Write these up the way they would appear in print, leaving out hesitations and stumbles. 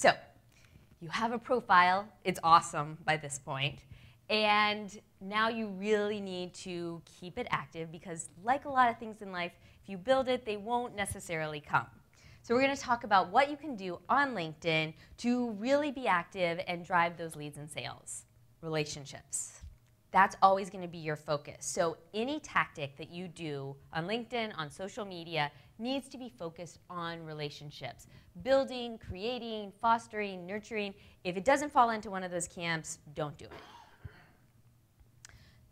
So you have a profile. It's awesome by this point. And now you really need to keep it active because like a lot of things in life, if you build it, they won't necessarily come. So we're going to talk about what you can do on LinkedIn to really be active and drive those leads and sales. Relationships. That's always going to be your focus. So any tactic that you do on LinkedIn, on social media, needs to be focused on relationships. Building, creating, fostering, nurturing. If it doesn't fall into one of those camps, don't do it.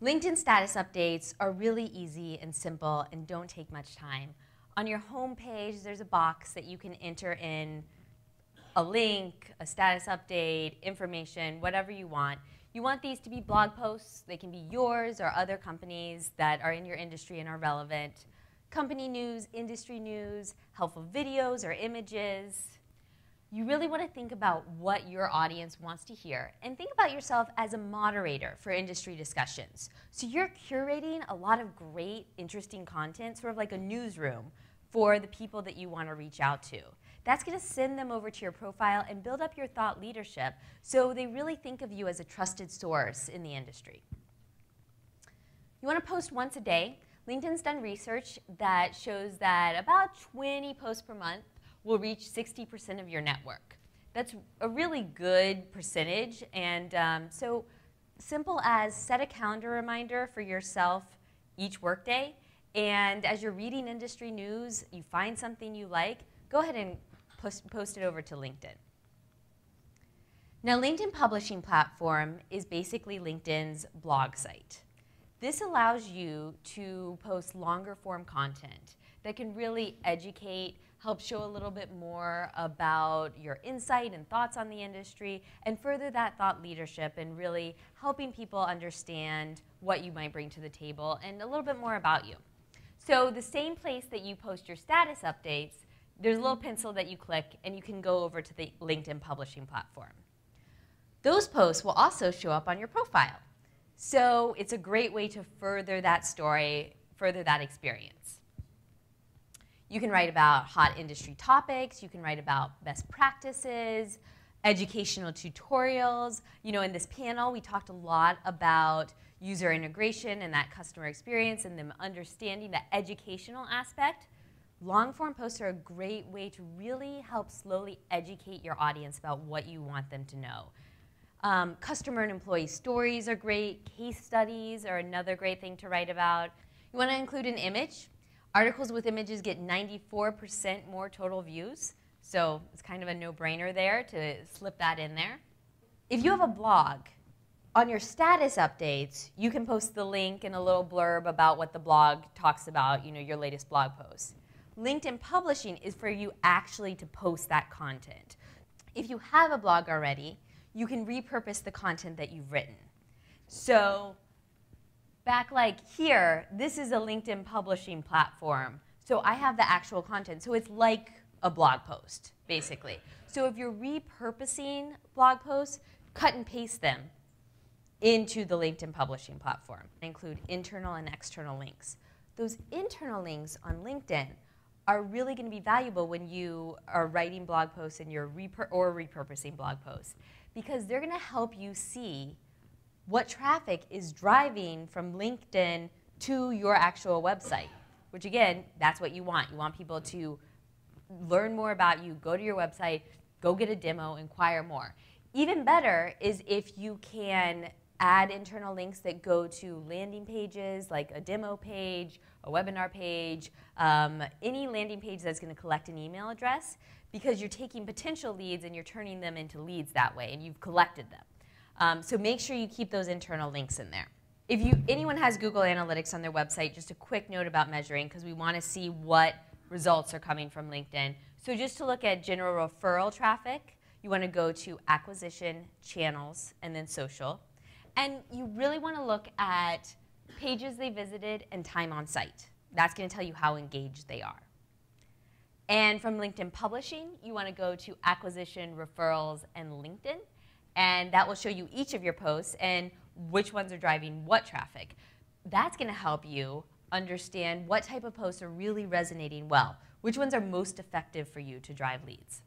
LinkedIn status updates are really easy and simple and don't take much time. On your home page, there's a box that you can enter in a link, a status update, information, whatever you want. You want these to be blog posts. They can be yours or other companies that are in your industry and are relevant. Company news, industry news, helpful videos or images. You really want to think about what your audience wants to hear and think about yourself as a moderator for industry discussions. So you're curating a lot of great, interesting content, sort of like a newsroom for the people that you want to reach out to. That's going to send them over to your profile and build up your thought leadership so they really think of you as a trusted source in the industry. You want to post once a day. LinkedIn's done research that shows that about 20 posts per month will reach 60% of your network. That's a really good percentage, and so simple as set a calendar reminder for yourself each workday, and as you're reading industry news, you find something you like, go ahead and post it over to LinkedIn. Now, LinkedIn Publishing Platform is basically LinkedIn's blog site. This allows you to post longer form content that can really educate, help show a little bit more about your insight and thoughts on the industry, and further that thought leadership and really helping people understand what you might bring to the table and a little bit more about you. So the same place that you post your status updates, there's a little pencil that you click and you can go over to the LinkedIn Publishing Platform. Those posts will also show up on your profile. So it's a great way to further that story, further that experience. You can write about hot industry topics. You can write about best practices, educational tutorials. You know, in this panel, we talked a lot about user integration and that customer experience and them understanding the educational aspect. Long-form posts are a great way to really help slowly educate your audience about what you want them to know. Customer and employee stories are great. Case studies are another great thing to write about. You want to include an image. Articles with images get 94% more total views, so it's kind of a no-brainer there to slip that in there. If you have a blog, on your status updates, you can post the link and a little blurb about what the blog talks about, you know, your latest blog post. LinkedIn Publishing is for you actually to post that content. If you have a blog already, you can repurpose the content that you've written. So back like here, this is a LinkedIn Publishing platform. So I have the actual content. So it's like a blog post, basically. So if you're repurposing blog posts, cut and paste them into the LinkedIn Publishing platform. They include internal and external links. Those internal links on LinkedIn are really going to be valuable when you are writing blog posts and you're repurposing blog posts, because they're going to help you see what traffic is driving from LinkedIn to your actual website, which again, that's what you want. You want people to learn more about you, go to your website, go get a demo, inquire more. Even better is if you can add internal links that go to landing pages, like a demo page, a webinar page, any landing page that's going to collect an email address, because you're taking potential leads and you're turning them into leads that way, and you've collected them. So make sure you keep those internal links in there. If anyone has Google Analytics on their website, just a quick note about measuring, because we want to see what results are coming from LinkedIn. So just to look at general referral traffic, you want to go to acquisition, channels, and then social. And you really want to look at pages they visited and time on site. That's going to tell you how engaged they are. And from LinkedIn Publishing, you want to go to acquisition, referrals, and LinkedIn. And that will show you each of your posts and which ones are driving what traffic. That's going to help you understand what type of posts are really resonating well, which ones are most effective for you to drive leads.